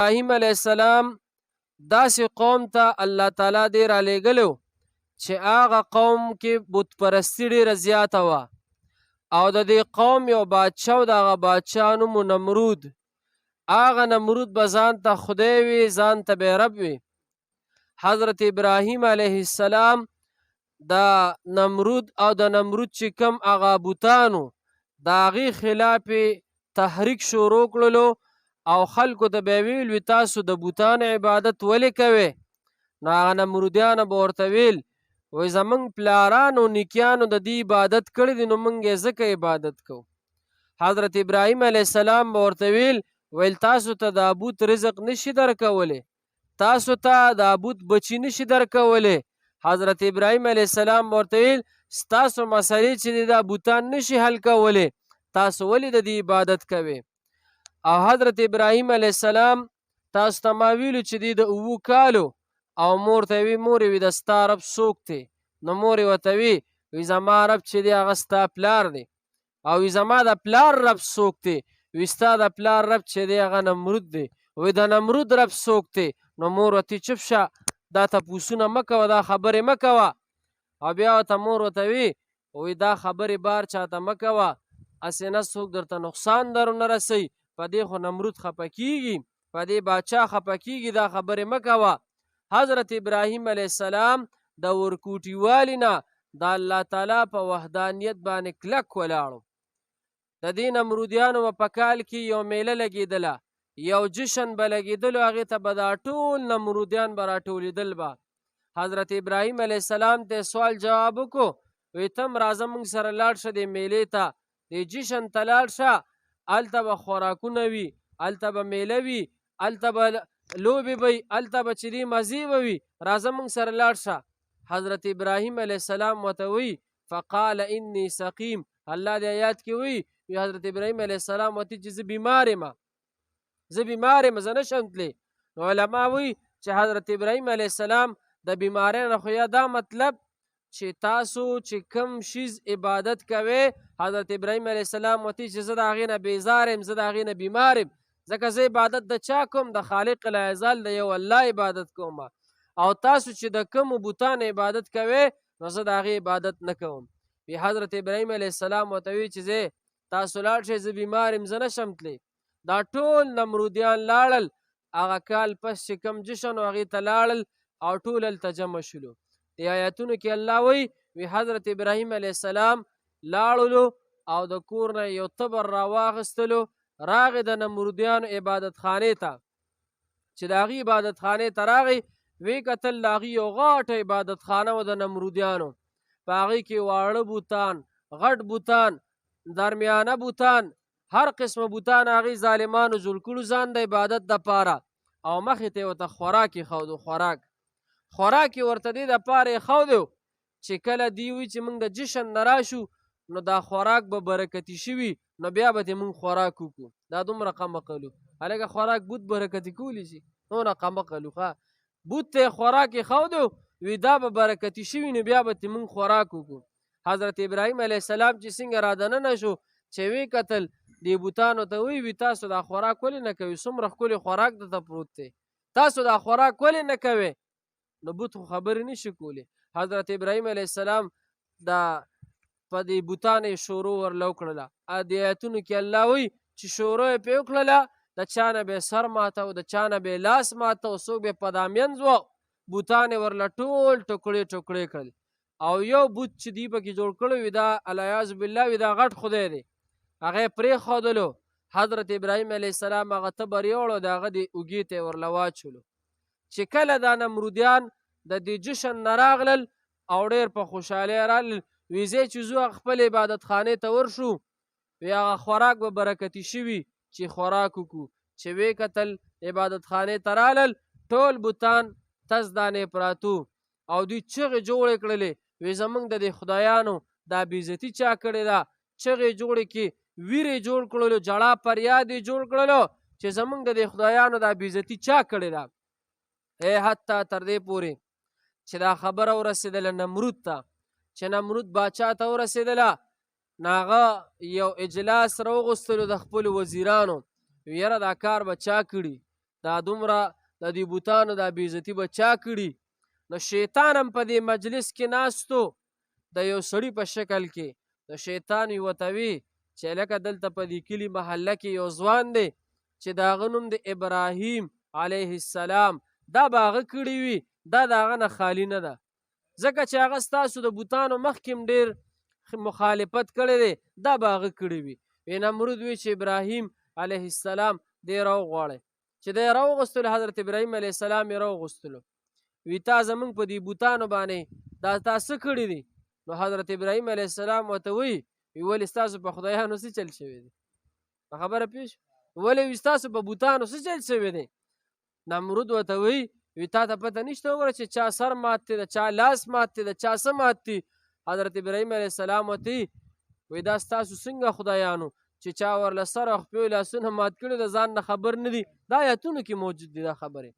ابراهیم علیه السلام داسې قوم ته الله تعالی دې رالیږلی چې هغه قوم کې بت پرستي ډېره زیاته وه او د دې قوم یو بادشاه و، د هغه بادشاه نوم نمرود. هغه نمرود به ځان ته خدای وي، ځان ته به رب وي. حضرت ابراهیم علیه السلام د نمرود او د نمرود چې کوم هغه بوتانو د هغې خلاف تحریک شروع کړلو او خلکو ته به یې ویل وي تاسو د بوتانو عبادت ولې کوئ؟ نو هغه نمرودیانو به ورته ویل وایي زمونږ پلارانو نیکیانو د دې عبادت کړی دی نو موږ یې ځکه عبادت کوو. حضرت ابراهیم علیه السلام به ورته ویل تاسو ته د بوت رزق نشي درکولی، تاسو ته د بوت بچي نشي درکولی. حضرت ابراهیم علیه السلام به ورته ویل ستاسو مسلې چې دی دا بوتان نشي حل کولی، تاسو ولې د دې عبادت کوئ؟ او حضرت ابراهیم علیه السلام تاسو ته ما ویلو چې دی د 7 کالو او مور ته وی مور وی د ستا رب څوک دی؟ نو مور ورته وی زما رب چې دی هغه ستا پلار دی. او زما د پلار رب څوک دی؟ وی ستا د پلار رب چې دی هغه نمرود دی. وی د نمرود رب څوک دی؟ نو مور ورته چپ شه، دا تپوسونه مه کوه، دا خبرې مه کوه. او بیا ورته مور ورته وی دا خبرې بار چاته مه کوه، هسې نه څوک درته نقصان درونه رسوي، په دې خو نمرود خفه کیږي، په دې باچا خفه کیږي، دا خبرې مه کوه. حضرت ابراهیم علیه السلام د ورکوټي والي نه د الله تعالی په وحدانیت باندې کلک ولاړو. د دې نمرودیانو په کال کې یو میله لګېدله، یو جشن به لګېدلو، هغې ته به دا ټول نمرودیان به راټولېدل به. حضرت ابراهیم علیه السلام ته سوال جواب وکړو، وی تم راځه موږ سره لاړ شه دې میلې ته، دې جشن ته لاړ شه، هلته به خوراکونه وي، هلته به میله وي، هلته به لوبې به وي، هلته به چې دې مزې به وي، راځه موږ سره لاړ شه. حضرت ابراهیم علیه السلام ورته وی فقال انی سقیم، الله دې آیات کې وی حضرت ابراهیم علیه السلام ورته چې زه بیمار یم، زه نشم تللی. نو علما وی چې حضرت ابراهیم علیه السلام د بیمارۍ نه خو یا دا مطلب چې تاسو چې کوم شیز عبادت کوئ، حضرت ابراهیم علیه السلام ورته چې زه د هغې نه بیزار یم، زه د هغې نه بیمار یم، ځکه زه عبادت د چا کوم؟ د خالق العزال د یو الله عبادت کوم. او تاسو چې د کومو بوتانو عبادت کوئ نو زه د هغې عبادت نه کوم. بیا حضرت ابراهیم علیه السلام ورته وی چې زه تاسو لاړ شئ، زه بیمار یم، زه نشم تللی. دا ټول نمرودیان لاړل، هغه کال پس چې کوم جشن و هغې ته لاړل او ټول هلته جمع شولو. دې آیاتونو کې الله وی حضرت ابراهیم علیه السلام لاړلو او د کور نه یو تبر راواخیستلو، راغی د نمرودیانو عبادت خانې ته. چې د هغې عبادت خانې ته راغی، وی کتل د هغې یو غټه عبادت خانه و د نمرودیانو، په هغې کې واړه بوتان، غټ بوتان، درمیانه بوتان، هر قسمه بوتان هغې ظالمانو جوړ کړو ځان د عبادت دپاره. او مخې ته یې ورته خوراک ایښودو، خوراک یې ورته دې دپاره ایښودو چې کله دی وي چې موږ د جشن نه راشو نو دا خوراک به برکتي شوي، نو بیا به دې موږ خوراک وکړو. دا دومره قمقلو هلکه خوراک بوت برکتي کولی شي؟ دونه قمقلو ښه بوت ته یې خوراک ایښودو، وی دا به برکتي شوي نو بیا به دې موږ خوراک وکړو. حضرت ابراهیم علیه السلام چې څنګه را دننه شو، چې وی کتل دې بوتانو ته وی تاسو دا خوراک ولې نه کوئ؟ څومره ښکلی خوراک دلته پروت دی، تاسو دا خوراک ولې نه کوئ؟ نو بوت خو خبرې نشي کولی. حضرت ابراهیم علیه السلام دا په دې بوتانو یې شروع ورله وکړله. دې آیتونو کې الله وی چې شروع یې پرې وکړله، د چا نه به یې سر ماته و، د چا نه به یې لاس ماته و، څوک به یې په دامینځ و، بوتان یې ورله ټول ټوکړې ټوکړې کړل. او یو بوت چې دوی پکې جوړ کړی وي دا الیاذ بالله وي دا غټ خدای دی، هغه یې پرېښودلو. حضرت ابراهیم علیه السلام هغه تبر یوړو، د هغه د اوږې ته یې ورله واچولو. چې کله دا نمرودیان د دې جشن نه راغلل او ډېر په خوشحالۍ رالل، وی ځای چې ځو خپل عبادت خانې ته ورشو، وی هغه خوراک به برکتي شوي چې خوراک وکړو. چې وی کتل عبادت خانې ته رالل، ټول بوتان تز دانې پراتو او دوی چغې جوړې کړلې، وی زمونږ د دې خدایانو دا بېعزتي چا کړې ده، چغې جوړې کې ویرې جوړ کړلو، جړا فریاد یې جوړ کړلو چې زمونږ د دې خدایانو دا بېعزتي چا کړې ده. حتی تر دې پورې چې دا خبره ورسېدله نمرود ته، چې نمرود باچا ته ورسېدله، نو هغه یو اجلاس راوغوستلو د خپلو وزیرانو، یاره دا کار به چا کړي؟ دا دومره د دې بوتانو دا بېعزتي به چا کړي؟ نو شیطان هم په دې مجلس کې ناستو د یو سړي په شکل کې. نو شیطان یې ورته وي چې لکه دلته په دې کلي محله کې یو ځوان دی چې د هغه نوم د ابراهیم علیه السلام، دا به هغه کړي وي، دا د هغه نه خالي نه ده، ځکه چې هغه ستاسو د بوتانو مخکې هم ډېر مخالفت کړی دی، دا به هغه کړي وي. نمرود وی چې ابراهیم علیه السلام دی راوغواړئ. چې دی راوغوستلو، حضرت ابراهیم علیه السلام یې راوغوستلو. وی تا زمونږ په دې بوتانو باندې دا تا څه کړي دي؟ نو حضرت ابراهیم علیه السلام ورته وی ولې ستاسو په خدایانو څه چل شوی دی؟ په خبره پوه شو؟ ولې وی ستاسو په بوتانو څه چل شوی دی؟ نمرود ورته وی تا ته پته نشته وګوره چې چا سر مات دی، د چا لاس مات دی، د چا څه مات دی؟ حضرت ابراهیم علیه السلام ورته وی دا ستاسو څنګه خدایانو چې چا ورله سر او خپې لاسونه مات کړي د ځان نه خبر نه دي؟ دا آیتونو کې موجود دي دا خبرې.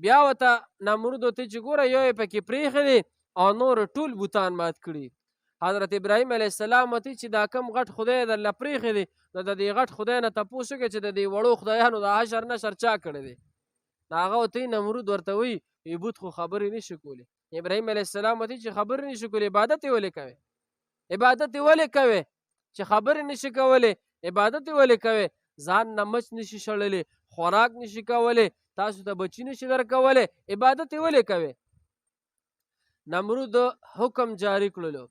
بیا ورته نمرود ورته چې ګوره یو یې پکې پرېښی دی او نور ټول بوتان مات کړي. حضرت ابراهیم علیه السلام ورته چې دا کم غټ خدای درله پرېښی دی نو د دې غټ خدای نه تپوس وکړه چې د دې وړو خدایانو د حشر نشر چا کړی دی؟ نو هغه ورته نمرود ورته وی بوت خو خبرې نشي کولی. ابراهیم علیه السلام ورته چې خبرې نشي کولی عبادت یې ولې کوې؟ عبادت یې ولې کوې؟ چې خبرې نشي کولی عبادت یې ولې کوې؟ ځان نه مچ نشي شړلی، خوراک نشي کولی، تاسو ته بچي نشي درکولی، عبادت یې ولې کوې؟ نمرود حکم جاری کړلو،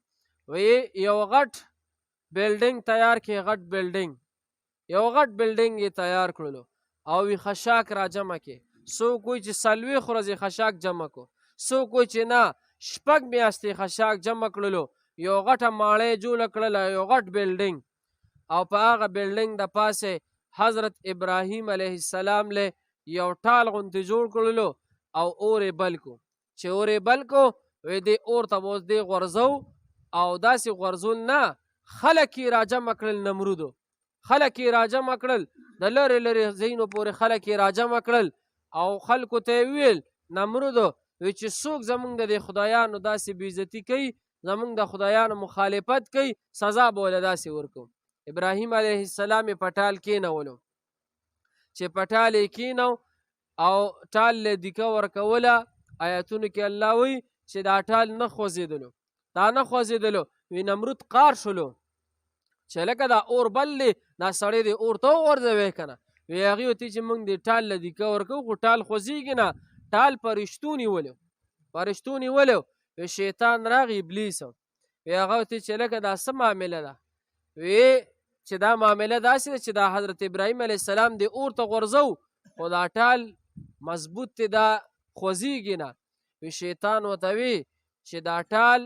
وی یو غټ بلډینګ تیار کړي، غټ بلډینګ، یو غټ بلډینګ یې تیار کړلو او وی خشاک را جمع کړي. څوک وایي چې 40 ورځې خشاک جمع کړو، څوک وایي چې نه 6 میاشتې خشاک جمع کړلو. یو غټه ماڼۍ جوړه کړله، یو غټ بلډینګ، او په هغه بلډینګ د پاسه حضرت ابراهیم علیه السلام له یو ټال غوندې جوړ کړلو او اور یې بل کو. چې اور یې بل کو وی دې اور ته به اوس دې غورځو او داسې غورځول نه، خلک یې راجمع کړل. نمرودو خلک یې راجمع کړل، د لرې لرې ځایونو پورې خلک یې راجمع کړل او خلکو ته یې ویل نمرودو وی چې څوک زمونږ د دې خدایانو داسې بېعزتي کوي، زمونږ د خدایانو مخالفت کوي، سزا به ولې داسې ورکوم. ابراهیم علیه السلام یې په ټال کېنولو. چې په ټال یې کېنو او ټال له دیکه ورکوله، آیتونو کې الله وایي چې دا ټال نه خوځېدلو، دا نه خوځېدلو. وی نمرود قار شلو چې لکه دا اور بل دی، دا سړی دی اور ته وغورځوی که نه؟ وی هغې ورته چې موږ دې ټال له دیکه ورکوو خو ټال خوځېږي نه. ټال فرشتو نیولو، فرشتو نیولو. وی شیطان راغی ابلیس، وی هغه ورته چې لکه دا څه معامله ده؟ وی چې دا معامله داسې ده چې دا حضرت ابراهیم علیه السلام د اور ته غورځو خو دا ټال مضبوط دی، دا خوځېږي نه. وی شیطان ورته وی چې دا ټال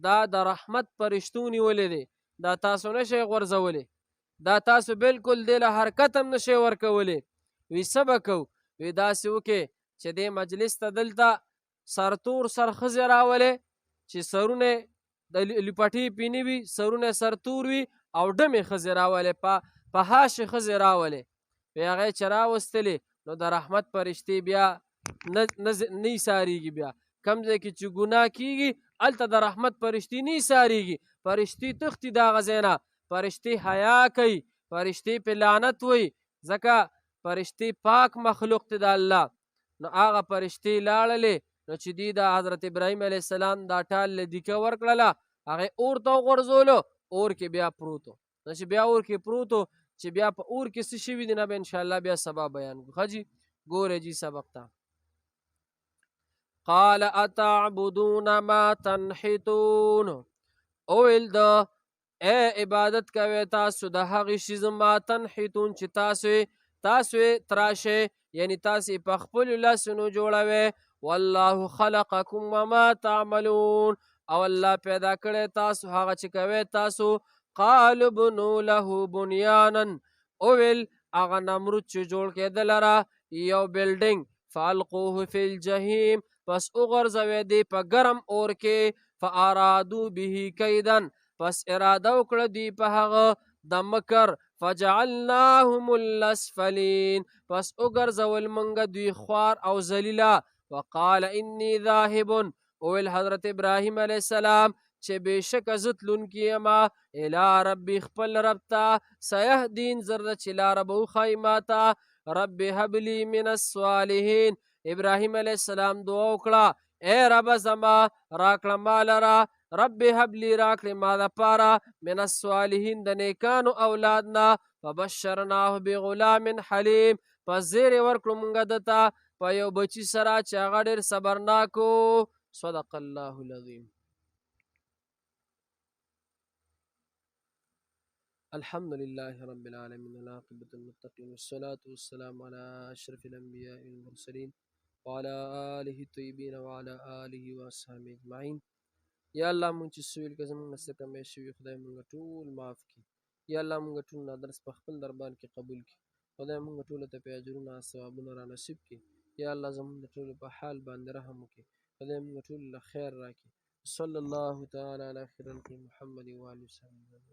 دا د رحمت فرشتو نیولی دی، دا تاسو نشئ غورځولی، دا تاسو بالکل دې له حرکت هم نشئ ورکولی. وی څه به کوو؟ وی داسې وکړئ چې دې مجلس ته دلته سرتور سرښځې راولئ چې سرونه د لپټې پینې وي، سرونه سرتور وي او ډمې ښځې راولئ، په هاشې ښځې راولئ. وی هغه چې راوستلې نو د رحمت فرشتې بیا نه ایسارېږي. بیا کم ځای کې چې ګناه کېږي هلته د رحمت فرشتې نه ایسارېږي، فرشتې تښتي د هغه ځای نه، فرشتې حیا کوي، فرشتې پې لعنت وایي، ځکه فرشتې پاک مخلوق دی د الله. نو هغه فرشتې لاړلې نو چې دوی د حضرت ابراهیم علیه السلام دا ټال له دیکه ورکړله، هغې اور ته وغورځولو، اور کې بیا پروت و. نو چې بیا اور کې پروت و، چې بیا په اور کې څه شوي دي نه به انشاءالله بیا سبا بیان کړو. ښه جي ګورئ جي سبق ته. قال اتعبدون ما تنحتون، اویل د اے عبادت کوئ تاسو د هغې شي ما تنحتون چې تاسو تراشئ، یعنی تاسو په خپلو لاسونو جوړوئ. والله خلقکم وما تعملون، او الله پیدا کړی تاسو هغه چې کوئ تاسو. قالوا بنوا له بنیانا، اویل هغه نمرود چې جوړ کېده لره یو بلډینګ، فالقوه فی الجحیم، پس وغورځوئ دی په ګرم اور کې. فارادو به کیدن، پس اراده وکړه دوی په هغه د مکر. فجعلناهم الاسفلین، پس وګرځول موږ دوی خوار او ذلیله. وقال انی ذاهب، اویل حضرت ابراهیم علیه السلام چې بېشکه زه تلونکی یمه الی ربي خپل رب ته. سیهدین، زر ده چې لاره به وښایي ما ته. رب هب لي من الصالحین. ابراهیم علیه السلام دعا وکړه ای رب زما راکړه ما لره رب هب لي راکړې ما دپاره من الصالحین د نیکانو اولاد نه. فبشرناه بغلام حلیم. پس زیری ورکړو مونږ دته په یو بچي سره چې هغه ډېر صبرناک و. صدق الله العظیم. الحمد لله رب العالمين والعاقبة للمتقين والصلاة والسلام على أشرف الأنبياء والمرسلين وعلى آله الطيبين وعلى آله وأصحابه أجمعين. یا الله مونږ چې سویل که زمونږ نه څه کمی شوي خدای مونږ ټول معاف کړي. یا الله مونږ ټول نه درس په خپل دربار کې قبول کړي. خدای مونږ ټولو ته پې اجرونه ثوابونه را نصیب کړي. یا الله زمونږ د ټولو په حال باندې رحم وکړي. خدای مونږ ټولو له خیر راکړي. صلی الله تعالی علی خیر خلق محمد و آله وصحبه.